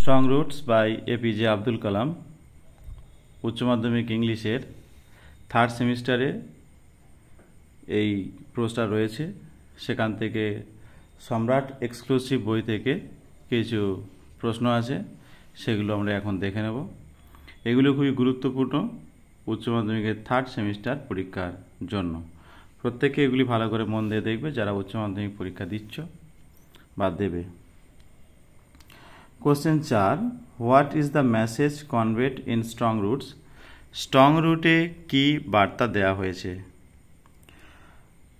स्ट्रंग roots by APJ Abdul Kalam उच्च माध्यमिक इंग्लिशेर third सेमिस्टारे এই প্রশ্নটা রয়েছে সেখান থেকে সম্রাট এক্সক্লুসিভ বই থেকে কিছু প্রশ্ন আছে সেগুলো আমরা এখন দেখে নেব। এগুলো খুবই গুরুত্বপূর্ণ উচ্চ মাধ্যমিকের থার্ড সেমিস্টার পরীক্ষার জন্য। প্রত্যেককে এগুলি ভালো করে মন দিয়ে দেখবে যারা উচ্চ মাধ্যমিক পরীক্ষা দিচ্ছ বা দেবে। Question 4, what is the message conveyed in strong roots? Strong রুটে কি বার্তা দেওয়া হয়েছে?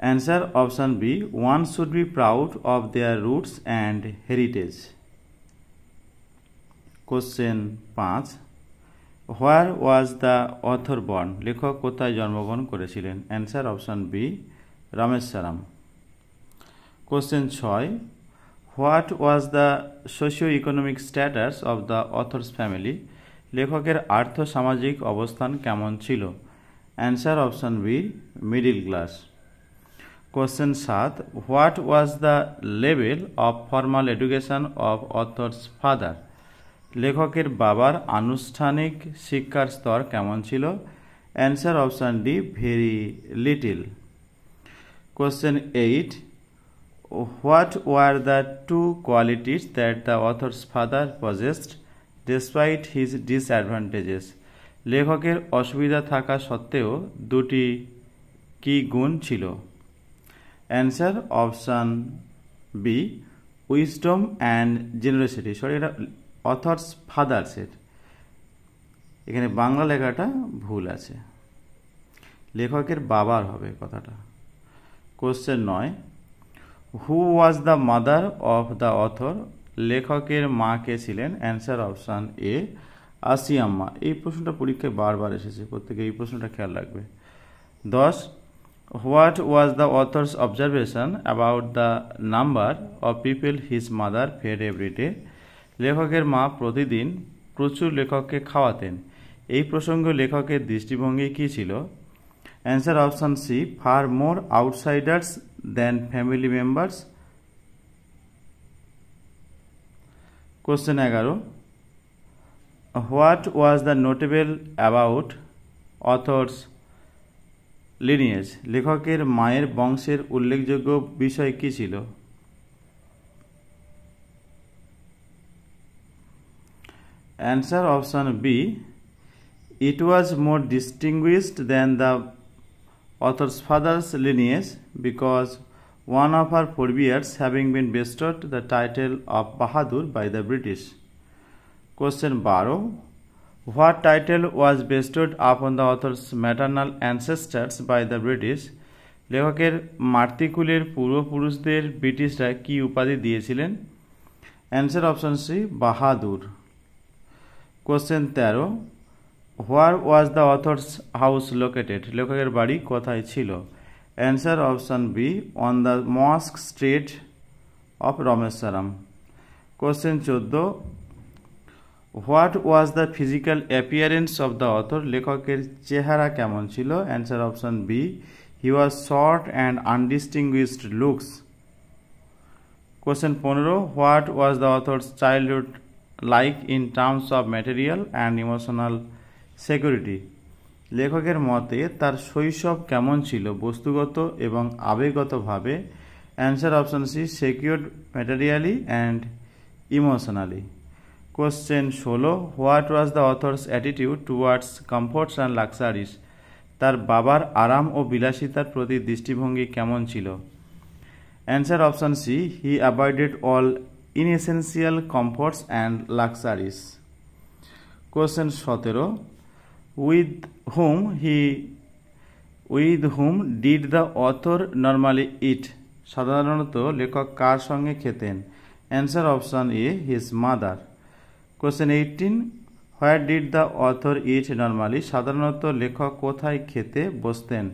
Answer option B, one should be proud of their roots and heritage. Question 5, where was the author born? লেখক কোথায় জন্মগ্রহণ করেছিলেন? Answer option B, Rameswaram. Question 6, what was the socio economic status of the author's family? লেখকের আর্থ সামাজিক অবস্থান কেমন ছিল? Answer option B, middle class. Question 7, what was the level of formal education of author's father? লেখকের বাবার আনুষ্ঠানিক শিক্ষার স্তর কেমন ছিল? Answer option D, very little. Question 8, what were the two qualities that the author's father possessed despite his disadvantages? লেখকের অসুবিধা থাকা সত্ত্বেও দুটি কি গুণ ছিল? Answer option B, wisdom and generosity. Sorry, এটা অথর্স ফাদার্সের, এখানে বাংলা লেখাটা ভুল আছে, লেখকের বাবার হবে কথাটা। Question 9, who was the mother of the author? লেখকের মা কে ছিলেন? Answer option A, Ashiamma. এই প্রশ্নটা পরীক্ষায় বারবার এসেছে, প্রত্যেকে এই প্রশ্নটা খেয়াল রাখবে। 10, what was the author's observation about the number of people his mother fed everyday? লেখকের মা প্রতিদিন প্রচুর লেখককে খাওয়াতেন। এই প্রসঙ্গে লেখকের দৃষ্টিভঙ্গি কী ছিল? Answer option C, far more outsiders than family members. Question 11, what was the notable about author's lineage? লেখকের মায়ের বংশের উল্লেখযোগ্য বিষয় কী ছিল? Answer option B, it was more distinguished than the author's father's lineage because one of her forebears having been bestowed the title of Bahadur by the British. Question 12, what title was bestowed upon the author's maternal ancestors by the British? লেখকের মাতৃকুলের পূর্বপুরুষদের ব্রিটিশরা কি উপাধি দিয়েছিলেন? Answer option C, Bahadur. Question 13, where was the author's house located? লেখকের বাড়ি কোথায় ছিল? Answer option B, on the mosque street of Rameshwaram. Question 14, what was the physical appearance of the author? লেখকের চেহারা কেমন ছিল? Answer option B, he was short and undistinguished looks. Question 15, what was the author's childhood like in terms of material and emotional security? লেখকের মতে তার শৈশব কেমন ছিল বস্তুগত এবং আবেগগতভাবে? Answer option C, secured materially and emotionally. Question 16, what was the author's attitude towards comforts and luxuries? তার বাবার আরাম ও বিলাসিতার প্রতি দৃষ্টিভঙ্গি কেমন ছিল? Answer option C, he avoided all inessential comforts and luxuries. Question 17, with whom did the author normally eat? সাধারণত লেখক কার সঙ্গে খেতেন? Answer option A, his mother. Question 18, where did the author eat normally? সাধারণত লেখক কোথায় খেতে বসতেন?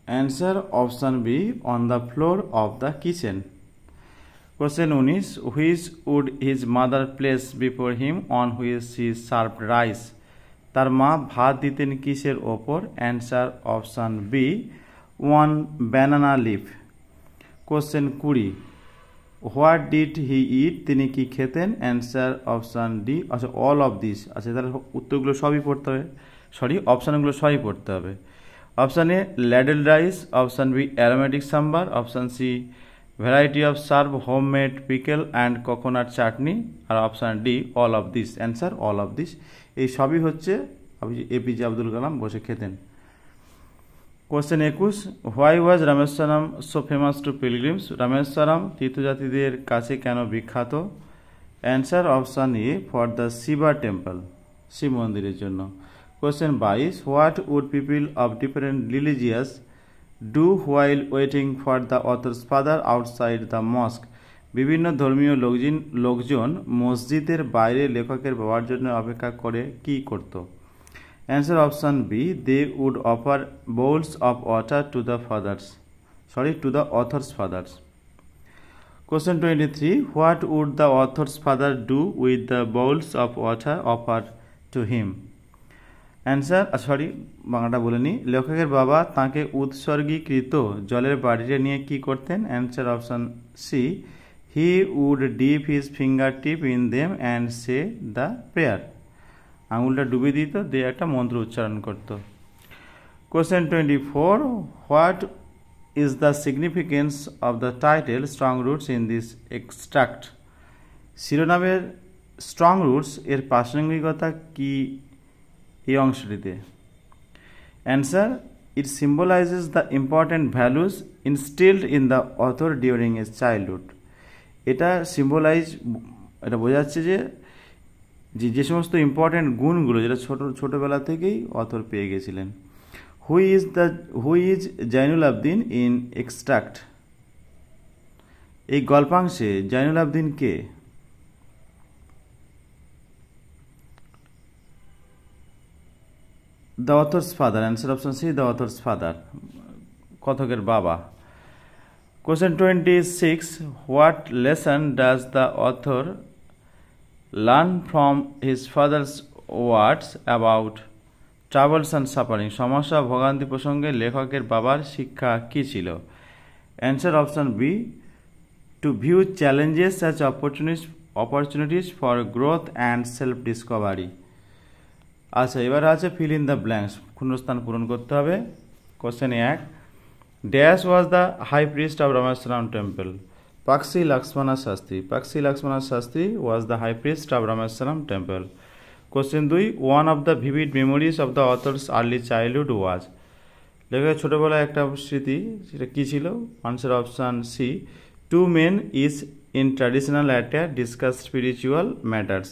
Answer option B, on the floor of the kitchen. Question 19, which would his mother place before him on which he served rice? তার মা ভাত দিতেন কিসের ওপর? Answer option B, one banana leaf. Question 20, what did he eat, তিনি কি খেতেন? Answer option D. আচ্ছা, অল অফ দিস। আচ্ছা, তাহলে উত্তরগুলো সবই পড়তে হবে, অপশানগুলো সবই পড়তে হবে। Option A ladle rice, option B aromatic sambar, option C variety of serve, homemade pickle and coconut chutney, আর option D all of this. Answer all of this. এই সবই হচ্ছে এপিজে আব্দুল কালাম বসে খেতেন। Question 21, why was Rameshwaram so famous to pilgrims? Rameshwaram তীর্থযাত্রীদের কাছে কেন বিখ্যাত? Answer option A for the Shiva temple, Shiva মন্দিরের জন্য। Question 22, what would people of different religious do while waiting for the author's father outside the mosque? বিভিন্ন ধর্মীয় লোকজন মসজিদের বাইরে লেখকের বাবার জন্য অপেক্ষা করে কি করত? Answer option B, they would offer bowls of water to the author's father's. Question 23, what would the author's father do with the bowls of water offer to him? Answer, বাংলাটা বলে নিই। লেখকের বাবা তাঁকে উৎসর্গীকৃত জলের বাড়িটা নিয়ে কি করতেন? Answer option C, he would dip his finger tip in them and say the prayer. আঙুলটা ডুবে দিত, দিয়ে একটা মন্ত্র উচ্চারণ করত। Question 24, what is the significance of the title strong roots in this extract? শিরোনামের স্ট্রং রুটস এর প্রাসঙ্গিকতা কি এই অংশটিতে? Answer, it symbolises the important values instilled in the author during a childhood. এটা বোঝাচ্ছে যে সমস্ত ইম্পর্ট্যান্ট গুণগুলো যেটা ছোটবেলা থেকেই অথর পেয়ে গেছিলেন। Who is Zainul Abdin in extract? এই গল্পাংশে জাইনুল আবদিন কে? The author's father. Answer option C, the author's father, কথকের বাবা। Question 26, what lesson does the author learn from his father's words about travels and suffering? সমস্যা ভোগান্তি প্রসঙ্গে লেখকের বাবার শিক্ষা কী ছিল? Answer option B, to view challenges as opportunities for growth and self discovery. আচ্ছা, এবার আছে ফিল ইন দ্য ব্ল্যাঙ্কস, শূন্যস্থান পূরণ করতে হবে। Question 1, dash was the high priest of Rameshwaram temple? Pakshi Lakshmana Shastri. Pakshi Lakshmana Shastri was the high priest of Rameshwaram temple. Question 2, one of the vivid memories of the author's early childhood was? লেখকের ছোটোবেলায় একটা স্মৃতি, সেটা কী ছিল? Answer option C, two men is in traditional attire discuss spiritual matters.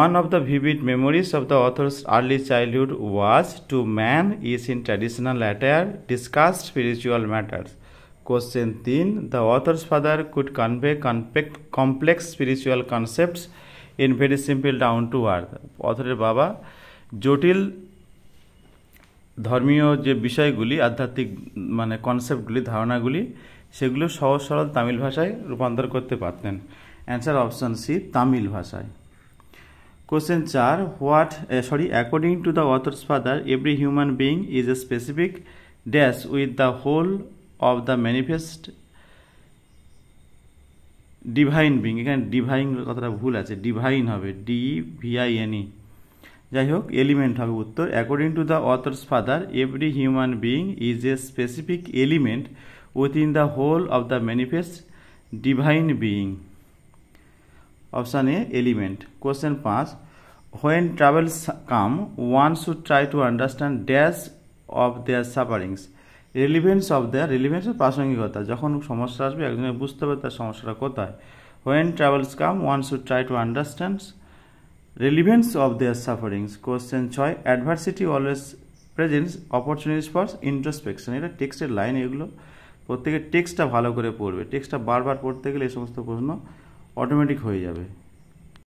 One of the vivid memories of the author's early childhood was to man is in traditional attire, discussed spiritual matters. Question 3, the author's father could convey complex spiritual concepts in very simple down to earth. অথরের বাবা জটিল ধর্মীয় যে বিষয়গুলি, আধ্যাত্মিক কনসেপ্টগুলি, ধারণাগুলি, সেগুলো সহজ সরল তামিল ভাষায় রূপান্তর করতে পারতেন। অ্যান্সার অপশান সি, তামিল ভাষায়। Question 4, according to the author's father, every human being is a specific dash with the whole of the manifest divine being। এখানে ডিভাইন কথাটা ভুল আছে, ডিভাইন হবে, DVINE। যাই হোক, এলিমেন্ট হবে উত্তর। According to the author's father, every human being is a specific element within the whole of the manifest divine being. Option A, element. Question 5, when troubles come, one should try to understand dash of their sufferings। Relevance প্রাসঙ্গিকতা, যখন সমস্যা আসবে একজনের বুঝতে হবে তার সমস্যাটা কোথায়। when troubles come, one should try to understand relevance of their sufferings। Question 6, adversity always presents opportunities for introspection। এটা টেক্সটের লাইন, এগুলো প্রত্যেকের টেক্সটটা ভালো করে পড়বে। টেক্সটটা বারবার পড়তে গেলে এই সমস্ত প্রশ্ন অটোমেটিক হয়ে যাবে।